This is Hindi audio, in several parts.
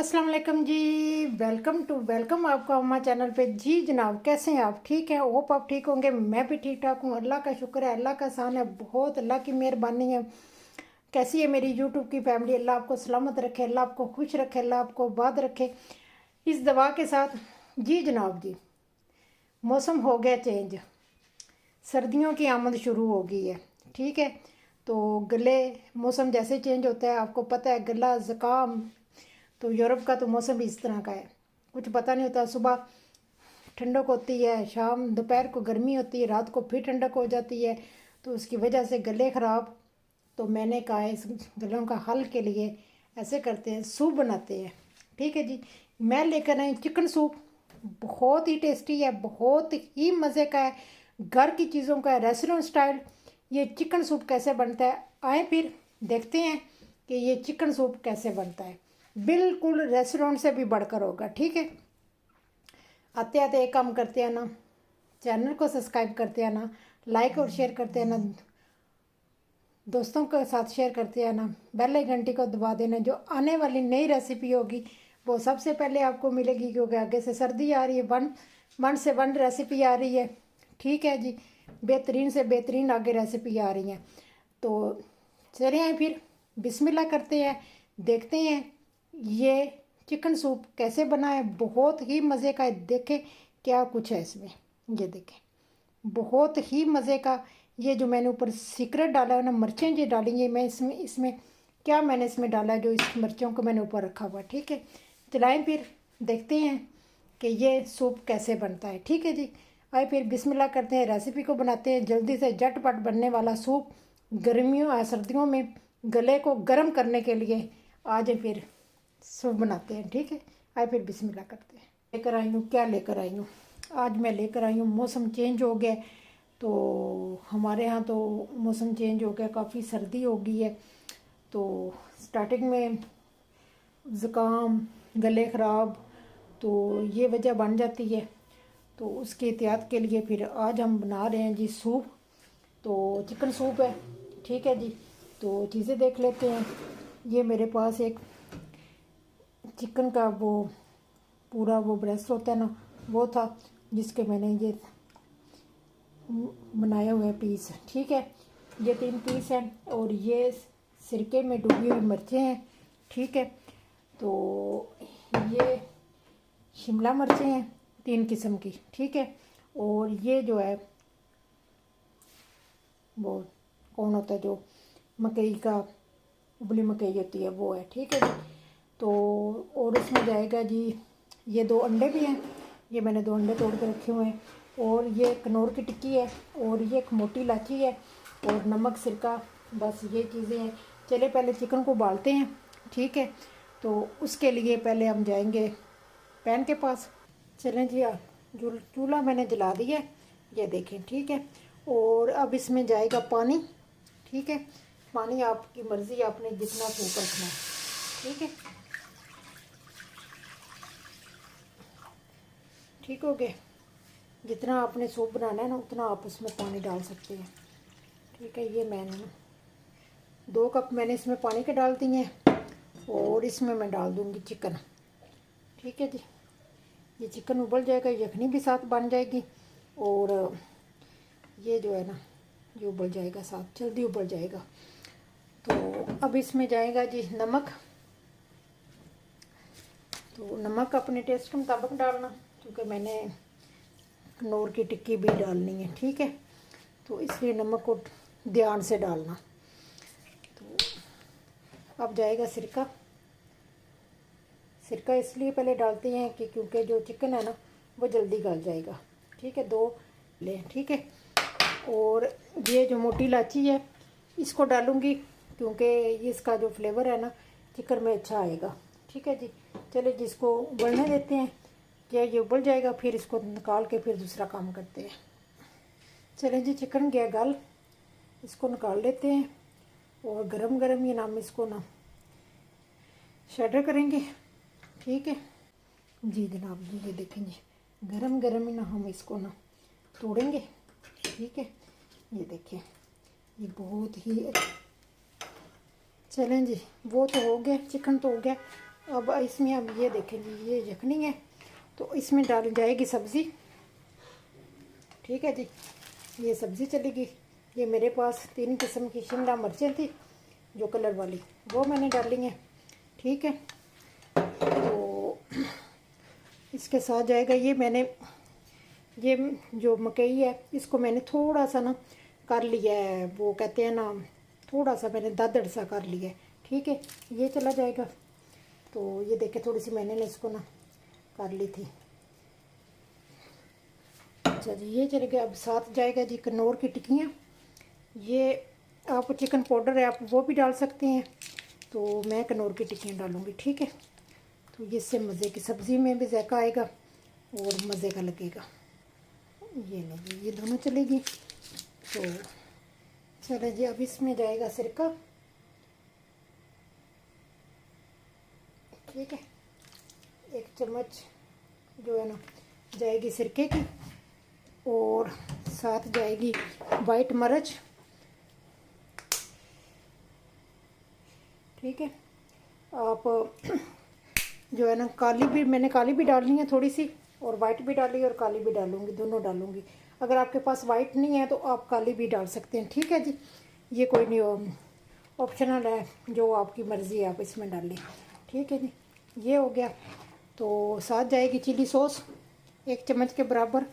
अस्सलाम वालेकुम जी। वेलकम आपका अम्मा चैनल पे। जी जनाब, कैसे हैं आप? ठीक है, होप आप ठीक होंगे। मैं भी ठीक ठाक हूँ। अल्लाह का शुक्र है, अल्लाह का एहसान है, बहुत अल्लाह की मेहरबानी है। कैसी है मेरी यूट्यूब की फैमिली? अल्लाह आपको सलामत रखे, अल्लाह आपको खुश रखे, अल्लाह आपको आबाद रखे, इस दवा के साथ। जी जनाब जी, मौसम हो गया चेंज, सर्दियों की आमद शुरू हो गई है। ठीक है, तो गले मौसम जैसे चेंज होता है, आपको पता है, गला ज़ुकाम। तो यूरोप का तो मौसम भी इस तरह का है, कुछ पता नहीं होता। सुबह ठंडक होती है, शाम दोपहर को गर्मी होती है, रात को फिर ठंडक हो जाती है। तो उसकी वजह से गले ख़राब। तो मैंने कहा इस गलों का हल के लिए ऐसे करते हैं, सूप बनाते हैं। ठीक है जी, मैं लेकर आई चिकन सूप। बहुत ही टेस्टी है, बहुत ही मज़े का है, घर की चीज़ों का है, रेस्टोरेंट स्टाइल। ये चिकन सूप कैसे बनता है, आए फिर देखते हैं कि ये चिकन सूप कैसे बनता है। बिल्कुल रेस्टोरेंट से भी बढ़कर होगा। ठीक है, आते आते एक काम करते हैं ना, चैनल को सब्सक्राइब करते हैं ना, लाइक और शेयर करते हैं ना, दोस्तों के साथ शेयर करते हैं ना, बेल आइकन घंटी को दबा देना। जो आने वाली नई रेसिपी होगी वो सबसे पहले आपको मिलेगी, क्योंकि आगे से सर्दी आ रही है, वन से वन रेसिपी आ रही है। ठीक है जी, बेहतरीन से बेहतरीन आगे रेसिपी आ रही हैं। तो चले आए फिर, बिस्मिल्लाह करते हैं, देखते हैं ये चिकन सूप कैसे बना है। बहुत ही मज़े का है, देखें क्या कुछ है इसमें। ये देखें, बहुत ही मज़े का। ये जो मैंने ऊपर सीक्रेट डाला है ना, मिर्चें जो डाली हैं मैं इसमें इसमें क्या मैंने इसमें डाला है, जो इस मिर्चों को मैंने ऊपर रखा हुआ। ठीक है, चलाएं फिर देखते हैं कि ये सूप कैसे बनता है। ठीक है जी, आए फिर बिस्मिल्लाह करते हैं, रेसिपी को बनाते हैं। जल्दी से झटपट बनने वाला सूप गर्मियों सर्दियों में गले को गर्म करने के लिए आज फिर सूप बनाते हैं। ठीक है, आए फिर बिस्मिल्लाह करते हैं। लेकर आई हूँ, क्या लेकर आई हूँ? आज मैं लेकर आई हूँ, मौसम चेंज हो गया तो हमारे यहाँ तो मौसम चेंज हो गया, काफ़ी सर्दी हो गई है। तो स्टार्टिंग में ज़ुकाम, गले ख़राब, तो ये वजह बन जाती है। तो उसकी एहतियात के लिए फिर आज हम बना रहे हैं जी सूप। तो चिकन सूप है। ठीक है जी, तो चीज़ें देख लेते हैं। ये मेरे पास एक चिकन का वो पूरा वो ब्रेस्ट होता है ना, वो था, जिसके मैंने ये बनाए हुए पीस। ठीक है, ये 3 पीस हैं, और ये सिरके में डूबी हुई मिर्चें हैं। ठीक है, तो ये शिमला मिर्चें हैं 3 किस्म की। ठीक है, और ये जो है वो कौन होता है, जो मकई का उबली मकई होती है, वो है। ठीक है जी, तो और इसमें जाएगा जी, ये 2 अंडे भी हैं, ये मैंने 2 अंडे तोड़ के रखे हुए हैं, और ये कनौर की टिक्की है, और ये एक मोटी इलायची है, और नमक, सिरका, बस ये चीज़ें हैं। चले पहले चिकन को उबालते हैं। ठीक है, तो उसके लिए पहले हम जाएंगे पैन के पास। चलें जी, चूल्हा मैंने जला दिया है, ये देखें। ठीक है, और अब इसमें जाएगा पानी। ठीक है, पानी आपकी मर्ज़ी, आपने जितना सूप रखना है। ठीक है, ठीक हो गया। जितना आपने सूप बनाना है ना, उतना आप उसमें पानी डाल सकते हैं। ठीक है, ये मैंने 2 कप मैंने इसमें पानी के डाल दिए हैं, और इसमें मैं डाल दूँगी चिकन। ठीक है जी, ये चिकन उबल जाएगा, यखनी भी साथ बन जाएगी, और ये जो है ना, ये उबल जाएगा, साथ जल्दी उबल जाएगा। तो अब इसमें जाएगा जी नमक। तो नमक अपने टेस्ट के मुताबिक डालना, क्योंकि मैंने कनौर की टिक्की भी डालनी है। ठीक है, तो इसलिए नमक को ध्यान से डालना। तो अब जाएगा सिरका। सिरका इसलिए पहले डालते हैं कि क्योंकि जो चिकन है ना, वो जल्दी गल जाएगा। ठीक है, 2 ले। ठीक है, और ये जो मोटी इलायची है इसको डालूँगी, क्योंकि इसका जो फ्लेवर है ना चिकन में अच्छा आएगा। ठीक है जी, चलिए जिसको उबलने देते हैं, क्या ये उबल जाएगा, फिर इसको निकाल के फिर दूसरा काम करते हैं। चलें जी, चिकन गया गल, इसको निकाल लेते हैं, और गरम गरम ही हम इसको ना शेडर करेंगे। ठीक है जी जनाब जी, ये देखेंगे गरम गरम ही ना हम इसको ना तोड़ेंगे। ठीक है, ये देखिए, ये बहुत ही चलें जी, वो तो हो गया, चिकन तो हो गया, अब इसमें अब ये देखें जी, ये यखनी है तो इसमें डाल जाएगी सब्ज़ी। ठीक है जी, ये सब्ज़ी चलेगी। ये मेरे पास 3 किस्म की शिमला मिर्चें थी जो कलर वाली, वो मैंने डाली हैं। ठीक है, तो इसके साथ जाएगा ये जो मकई है इसको मैंने थोड़ा सा ना कर लिया है, वो कहते हैं ना थोड़ा सा मैंने दादड़ सा कर लिया है। ठीक है, ये चला जाएगा। तो ये देखे थोड़ी सी मैंने इसको ना कर ली थी। अच्छा जी, ये चले गया। अब साथ जाएगा जी कनौर की टिक्कियाँ। ये आप चिकन पाउडर है आप वो भी डाल सकते हैं, तो मैं कनौर की टिक्कियाँ डालूँगी। ठीक है, तो इससे मज़े की सब्ज़ी में भी जायका आएगा और मज़े का लगेगा। ये नहीं, ये दोनों चलेगी। तो चले जी, अब इसमें जाएगा सिरका। ठीक है, 1 चम्मच जो है ना जाएगी सिरके की, और साथ जाएगी वाइट मिर्च। ठीक है, आप जो है ना मैंने काली भी डालनी है थोड़ी सी, और वाइट भी डाली और काली भी डालूंगी, दोनों डालूंगी। अगर आपके पास वाइट नहीं है तो आप काली भी डाल सकते हैं। ठीक है जी, ये कोई नहीं, ऑप्शनल है, जो आपकी मर्ज़ी है आप इसमें डालें। ठीक है जी, ये हो गया। तो साथ जाएगी चिली सॉस 1 चम्मच के बराबर।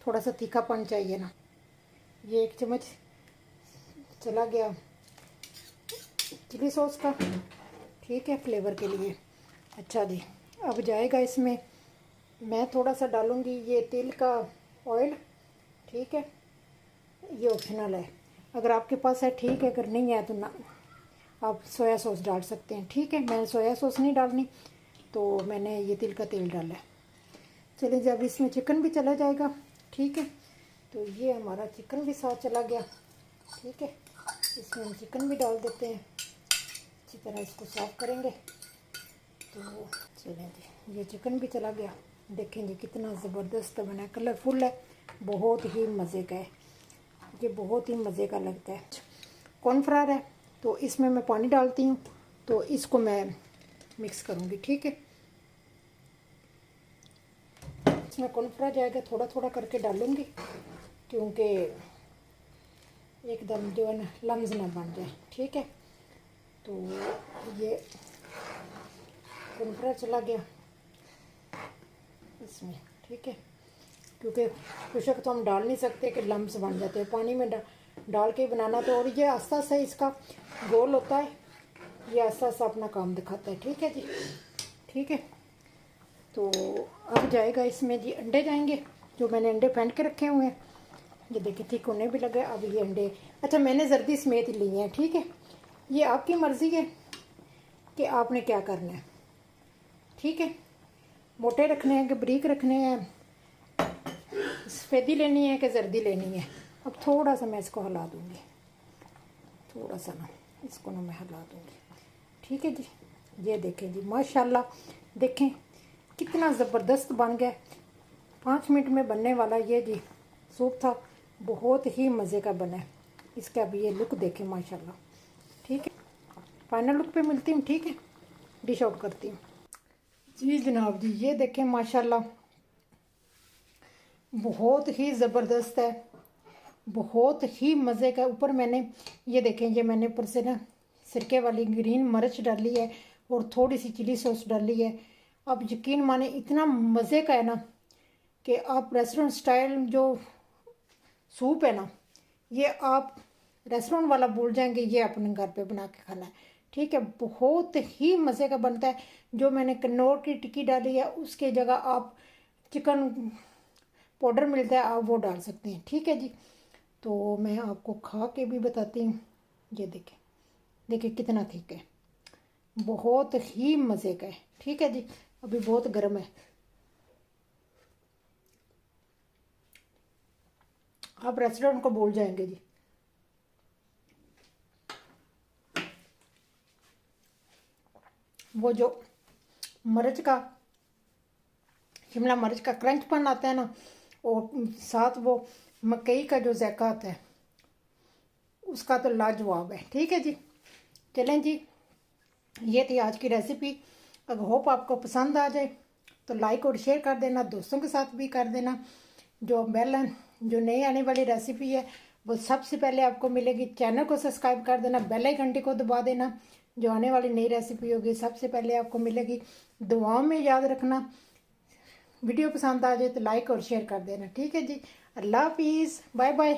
थोड़ा सा तीखापन चाहिए ना, ये 1 चम्मच चला गया चिली सॉस का। ठीक है, फ्लेवर के लिए। अच्छा जी, अब जाएगा इसमें मैं थोड़ा सा डालूँगी ये तिल का ऑयल। ठीक है, ये ऑप्शनल है, अगर आपके पास है ठीक है, अगर नहीं है तो ना आप सोया सॉस डाल सकते हैं। ठीक है, मैंने सोया सॉस नहीं डालनी तो मैंने ये तिल का तेल डाला है। चलिए, जब इसमें चिकन भी चला जाएगा। ठीक है, तो ये हमारा चिकन भी साथ चला गया। ठीक है, इसमें हम चिकन भी डाल देते हैं, अच्छी तरह इसको साफ़ करेंगे। तो चलें जी, ये चिकन भी चला गया। देखें जी कितना ज़बरदस्त बना है, कलरफुल है, बहुत ही मज़े का है, ये बहुत ही मज़े का लगता है। कॉर्नफ्लावर है तो इसमें मैं पानी डालती हूँ, तो इसको मैं मिक्स करूँगी। ठीक है, इसमें कॉर्नफ्लावर जाएगा, थोड़ा थोड़ा करके डालूँगी क्योंकि एकदम जो है ना लम्स ना बन जाए। ठीक है, तो ये कॉर्नफ्लावर चला गया इसमें। ठीक है, क्योंकि कुशक तो हम डाल नहीं सकते कि लम्स बन जाते हैं, पानी में डाल के बनाना। तो और ये आस्ता आस्ता इसका गोल होता है, ये आस्ता आस्ता अपना काम दिखाता है। ठीक है जी, ठीक है। तो अब जाएगा इसमें जी अंडे जाएंगे, जो मैंने अंडे फेंट के रखे हुए हैं। ये देखिए ठीक होने भी लगे। अब ये अंडे, अच्छा मैंने जर्दी समेत लिए हैं। ठीक है, ये आपकी मर्ज़ी है कि आपने क्या करना है। ठीक है, मोटे रखने हैं कि बारीक रखने हैं, सफ़ेदी लेनी है कि जर्दी लेनी है। अब थोड़ा सा मैं इसको हिला दूँगी, थोड़ा सा ना इसको ना मैं हिला दूँगी। ठीक है जी, ये देखें जी माशाल्लाह, देखें कितना ज़बरदस्त बन गया। 5 मिनट में बनने वाला ये जी सूप था, बहुत ही मज़े का बना है। इसका अभी ये लुक देखें माशाल्लाह। ठीक है, फाइनल लुक पे मिलती हूँ। ठीक है, डिश आउट करती हूँ जी जनाब जी। ये देखें माशाल्लाह, बहुत ही ज़बरदस्त है, बहुत ही मज़े का। ऊपर मैंने ये देखें, ये मैंने ऊपर से ना सिरके वाली ग्रीन मिर्च डाली है और थोड़ी सी चिली सॉस डाली है। अब यकीन माने इतना मज़े का है ना कि आप रेस्टोरेंट स्टाइल जो सूप है ना, ये आप रेस्टोरेंट वाला भूल जाएंगे, ये अपने घर पे बना के खाना है। ठीक है, बहुत ही मज़े का बनता है। जो मैंने कन्नौर की टिक्की डाली है उसके जगह आप चिकन पाउडर मिलता है, आप वो डाल सकते हैं। ठीक है जी, तो मैं आपको खा के भी बताती हूँ। ये देखें, देखिए कितना ठीक है, बहुत ही मज़े का है। ठीक है जी, अभी बहुत गर्म है, आप रेस्टोरेंट को भूल जाएंगे जी। वो जो मिर्च का, शिमला मिर्च का क्रंचपन आता है ना, और साथ वो मकई का जो जायका आता है उसका तो लाजवाब है। ठीक है जी, चलें जी, ये थी आज की रेसिपी। अगर होप आपको पसंद आ जाए तो लाइक और शेयर कर देना, दोस्तों के साथ भी कर देना। जो नई आने वाली रेसिपी है वो सबसे पहले आपको मिलेगी। चैनल को सब्सक्राइब कर देना, बेल आइकन घंटी को दबा देना। जो आने वाली नई रेसिपी होगी सबसे पहले आपको मिलेगी। दुआओं में याद रखना। वीडियो पसंद आ जाए तो लाइक और शेयर कर देना। ठीक है जी, अल्लाह हाफिज़, बाय बाय।